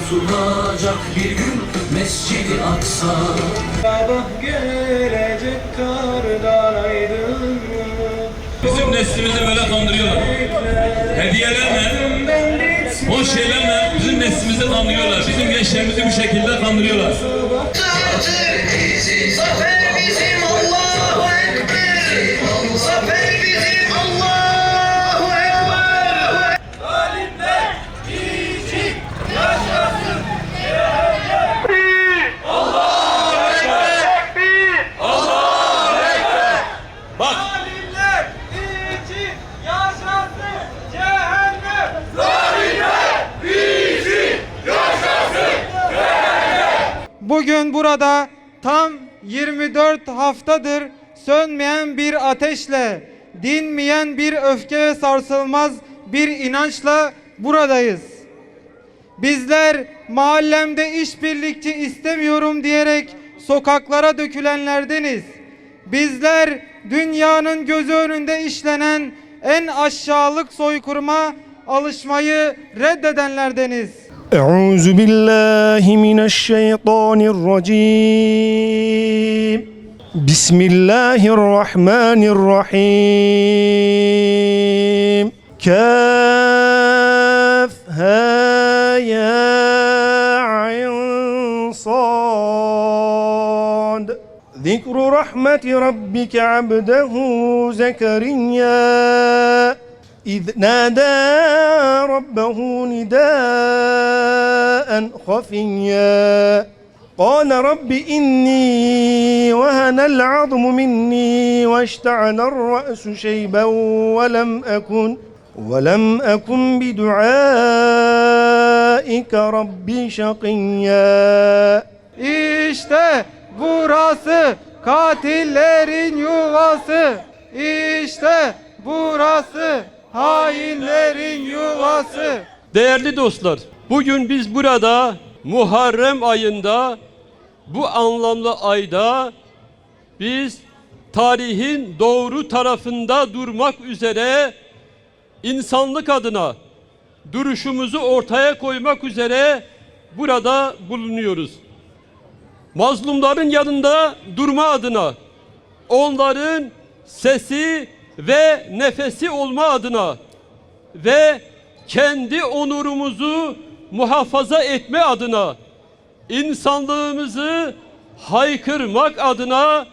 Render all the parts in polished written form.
kurtulacak bir gün Mescid-i Aksa. Sabah gelecek kardan aydınlık. Bizim neslimizi böyle kandırıyorlar. Hediyelerle, hoş şeylerle bizim neslimizi kandırıyorlar. Bizim gençlerimizi bu şekilde kandırıyorlar. Zafer bizim, Allahu Ekber. Zafer bizim, Allahu Ekber. Zalimler için yaşasın. Allahu Ekber. Allahu Ekber. Bak. Zalimler için yaşasın cehennem. Zalimler için yaşasın cehennem. Bugün burada tam 24 haftadır sönmeyen bir ateşle, dinmeyen bir öfke ve sarsılmaz bir inançla buradayız. Bizler mahallemde işbirlikçi istemiyorum diyerek sokaklara dökülenlerdeniz. Bizler dünyanın gözü önünde işlenen en aşağılık soykırıma alışmayı reddedenlerdeniz. أعوذ بالله من الشيطان الرجيم بسم الله الرحمن الرحيم كافها يا عين صاد ذكر رحمة ربك عبده زكريا إذ نادى ربه نداء خفيا قال رب إني وهن العظم مني واشتعل الرأس شيبا ولم أكن بدعائك ربي شقيا. İşte burası katillerin yuvası. İşte burası hainlerin yuvası. Değerli dostlar, bugün biz burada Muharrem ayında, bu anlamlı ayda biz tarihin doğru tarafında durmak üzere insanlık adına duruşumuzu ortaya koymak üzere burada bulunuyoruz. Mazlumların yanında durma adına, onların sesi ve nefesi olma adına ve kendi onurumuzu muhafaza etme adına, insanlığımızı haykırmak adına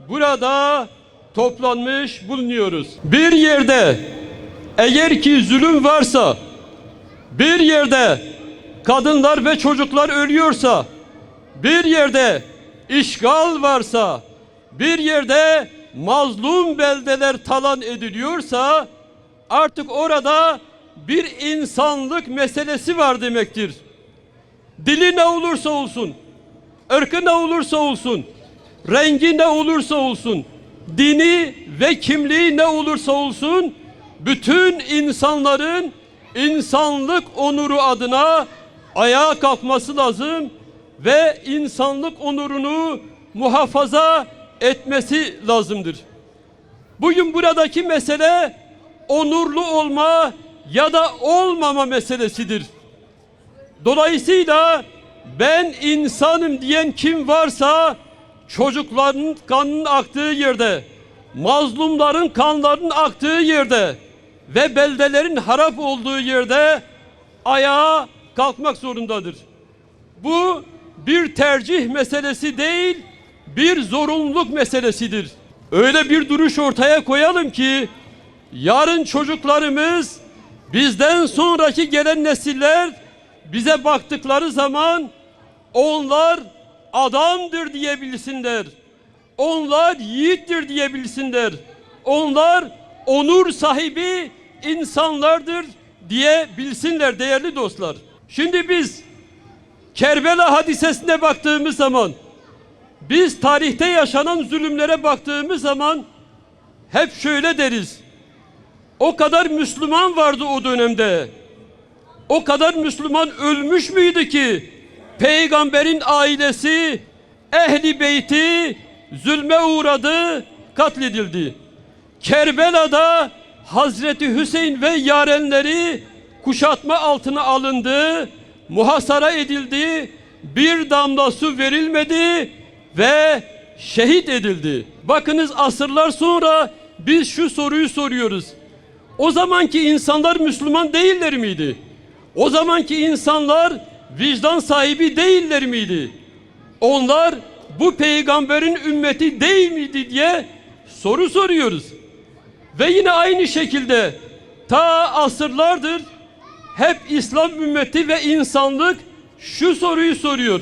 burada toplanmış bulunuyoruz. Bir yerde eğer ki zulüm varsa, bir yerde kadınlar ve çocuklar ölüyorsa, bir yerde işgal varsa, bir yerde mazlum beldeler talan ediliyorsa artık orada bir insanlık meselesi var demektir. Dili ne olursa olsun, ırkı ne olursa olsun, rengi ne olursa olsun, dini ve kimliği ne olursa olsun, bütün insanların insanlık onuru adına ayağa kalkması lazım ve insanlık onurunu muhafaza etmesi lazımdır. Bugün buradaki mesele onurlu olma ya da olmama meselesidir. Dolayısıyla ben insanım diyen kim varsa çocukların kanının aktığı yerde, mazlumların kanlarının aktığı yerde ve beldelerin harap olduğu yerde ayağa kalkmak zorundadır. Bu bir tercih meselesi değil, bir zorunluluk meselesidir. Öyle bir duruş ortaya koyalım ki yarın çocuklarımız, bizden sonraki gelen nesiller bize baktıkları zaman onlar adamdır diyebilsinler. Onlar yiğittir diyebilsinler. Onlar onur sahibi insanlardır diyebilsinler değerli dostlar. Şimdi biz Kerbela hadisesine baktığımız zaman, biz tarihte yaşanan zulümlere baktığımız zaman hep şöyle deriz. O kadar Müslüman vardı o dönemde. O kadar Müslüman ölmüş müydü ki peygamberin ailesi, ehli beyti zulme uğradı, katledildi. Kerbela'da Hazreti Hüseyin ve yarenleri kuşatma altına alındı, muhasara edildi, bir damla su verilmedi ve şehit edildi. Bakınız asırlar sonra biz şu soruyu soruyoruz. O zamanki insanlar Müslüman değiller miydi? O zamanki insanlar vicdan sahibi değiller miydi? Onlar bu peygamberin ümmeti değil miydi diye soru soruyoruz. Ve yine aynı şekilde ta asırlardır hep İslam ümmeti ve insanlık şu soruyu soruyor.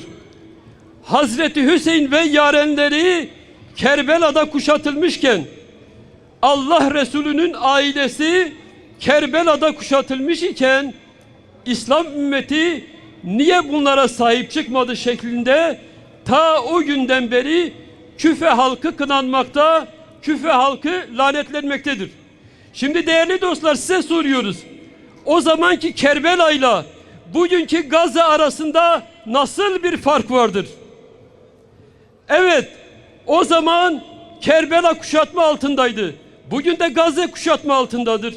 Hazreti Hüseyin ve yarenleri Kerbela'da kuşatılmışken, Allah Resulü'nün ailesi Kerbela'da kuşatılmış iken İslam ümmeti niye bunlara sahip çıkmadı şeklinde ta o günden beri Küfe halkı kınanmakta, Küfe halkı lanetlenmektedir. Şimdi değerli dostlar size soruyoruz. O zamanki Kerbela ile bugünkü Gazze arasında nasıl bir fark vardır? Evet, o zaman Kerbela kuşatma altındaydı. Bugün de Gazze kuşatma altındadır.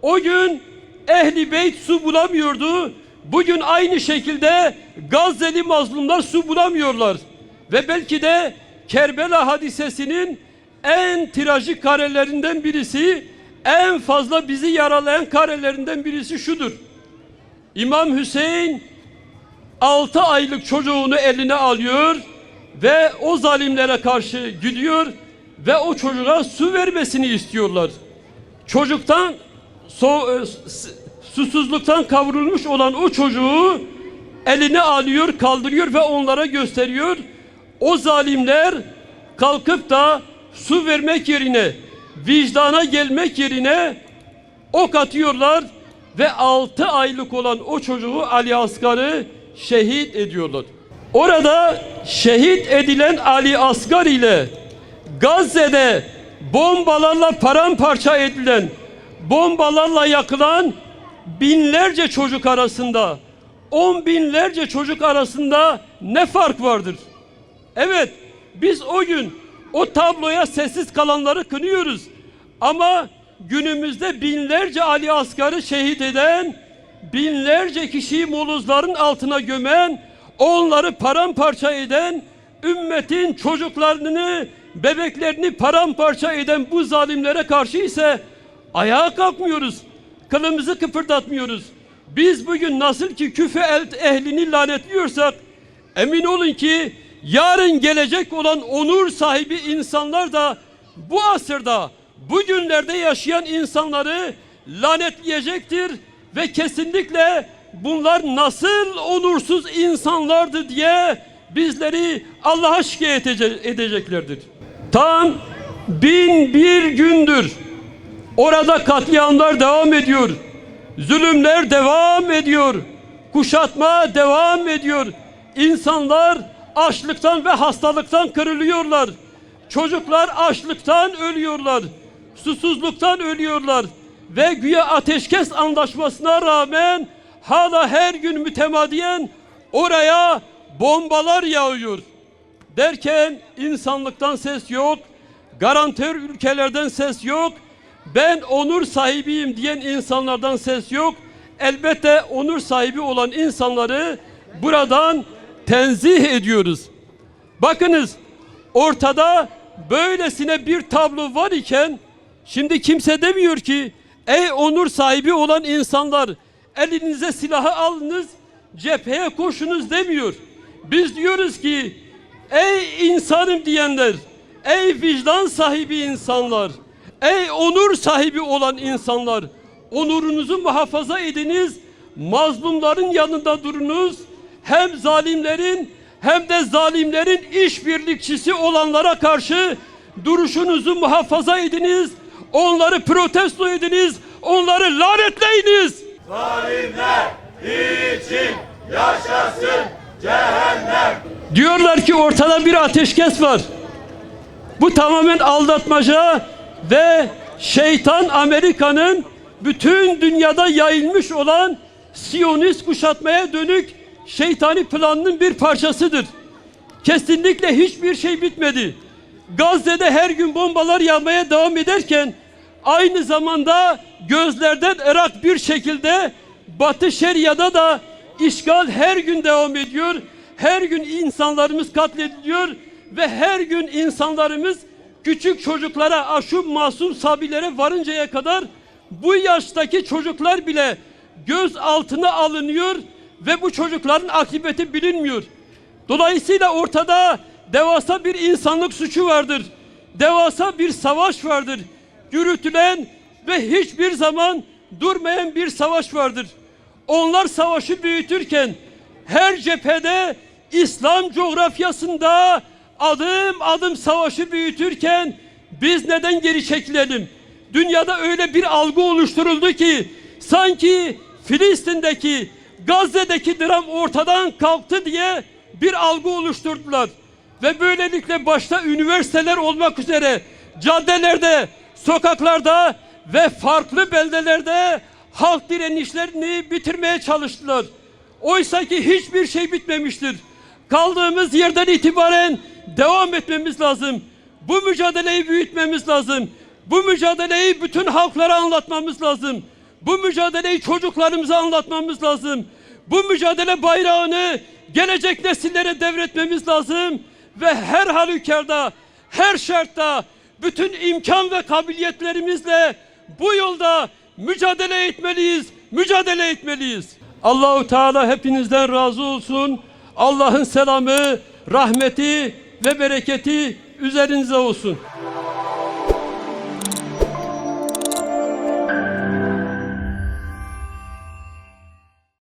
O gün Ehli Beyt su bulamıyordu. Bugün aynı şekilde Gazze'li mazlumlar su bulamıyorlar. Ve belki de Kerbela hadisesinin en trajik karelerinden birisi, en fazla bizi yaralayan karelerinden birisi şudur. İmam Hüseyin 6 aylık çocuğunu eline alıyor ve o zalimlere karşı gidiyor ve o çocuğa su vermesini istiyorlar. Çocuktan susuzluktan kavrulmuş olan o çocuğu eline alıyor, kaldırıyor ve onlara gösteriyor. O zalimler kalkıp da su vermek yerine, vicdana gelmek yerine ok atıyorlar ve 6 aylık olan o çocuğu Ali Asgar'ı şehit ediyorlar. Orada şehit edilen Ali Asgar ile Gazze'de bombalarla paramparça edilen, bombalarla yakılan binlerce çocuk arasında, 10 binlerce çocuk arasında ne fark vardır? Evet, biz o gün o tabloya sessiz kalanları kınıyoruz. Ama günümüzde binlerce Ali Asgar'ı şehit eden, binlerce kişiyi molozların altına gömen, onları paramparça eden, ümmetin çocuklarını, bebeklerini paramparça eden bu zalimlere karşı ise ayağa kalkmıyoruz. Kılımızı kıpırdatmıyoruz. Biz bugün nasıl ki Küfe ehlini lanetliyorsak, emin olun ki yarın gelecek olan onur sahibi insanlar da bu asırda, bugünlerde yaşayan insanları lanetleyecektir ve kesinlikle bunlar nasıl onursuz insanlardı diye bizleri Allah'a şikayet edeceklerdir. Tam 1001 gündür orada katliamlar devam ediyor. Zulümler devam ediyor. Kuşatma devam ediyor. İnsanlar açlıktan ve hastalıktan kırılıyorlar. Çocuklar açlıktan ölüyorlar. Susuzluktan ölüyorlar. Ve güya ateşkes anlaşmasına rağmen hala her gün mütemadiyen oraya bombalar yağıyor. Derken insanlıktan ses yok. Garantör ülkelerden ses yok. Ben onur sahibiyim diyen insanlardan ses yok. Elbette onur sahibi olan insanları buradan tenzih ediyoruz. Bakınız, ortada böylesine bir tablo var iken şimdi kimse demiyor ki ey onur sahibi olan insanlar, elinize silahı alınız, cepheye koşunuz demiyor. Biz diyoruz ki ey insanım diyenler, ey vicdan sahibi insanlar, ey onur sahibi olan insanlar, onurunuzu muhafaza ediniz, mazlumların yanında durunuz, hem zalimlerin hem de zalimlerin işbirlikçisi olanlara karşı duruşunuzu muhafaza ediniz, onları protesto ediniz, onları lanetleyiniz. Zalimler için yaşasın cehennem. Diyorlar ki ortada bir ateşkes var. Bu tamamen aldatmaca ve şeytan Amerika'nın bütün dünyada yayılmış olan Siyonist kuşatmaya dönük şeytani planının bir parçasıdır. Kesinlikle hiçbir şey bitmedi. Gazze'de her gün bombalar yağmaya devam ederken aynı zamanda gözlerden ırak bir şekilde Batı Şeria'da da işgal her gün devam ediyor. Her gün insanlarımız katlediliyor ve her gün insanlarımız küçük çocuklara, şu masum sabilere varıncaya kadar bu yaştaki çocuklar bile gözaltına alınıyor ve bu çocukların akıbeti bilinmiyor. Dolayısıyla ortada devasa bir insanlık suçu vardır. Devasa bir savaş vardır. Yürütülen ve hiçbir zaman durmayan bir savaş vardır. Onlar savaşı büyütürken her cephede İslam coğrafyasında adım adım savaşı büyütürken biz neden geri çekilelim? Dünyada öyle bir algı oluşturuldu ki sanki Filistin'deki, Gazze'deki dram ortadan kalktı diye bir algı oluşturdular. Ve böylelikle başta üniversiteler olmak üzere caddelerde, sokaklarda ve farklı beldelerde halk direnişlerini bitirmeye çalıştılar. Oysa ki hiçbir şey bitmemiştir. Kaldığımız yerden itibaren devam etmemiz lazım. Bu mücadeleyi büyütmemiz lazım. Bu mücadeleyi bütün halklara anlatmamız lazım. Bu mücadeleyi çocuklarımıza anlatmamız lazım. Bu mücadele bayrağını gelecek nesillere devretmemiz lazım. Ve her halükarda, her şartta bütün imkan ve kabiliyetlerimizle bu yolda mücadele etmeliyiz, mücadele etmeliyiz. Allahu Teala hepinizden razı olsun. Allah'ın selamı, rahmeti ve bereketi üzerinize olsun.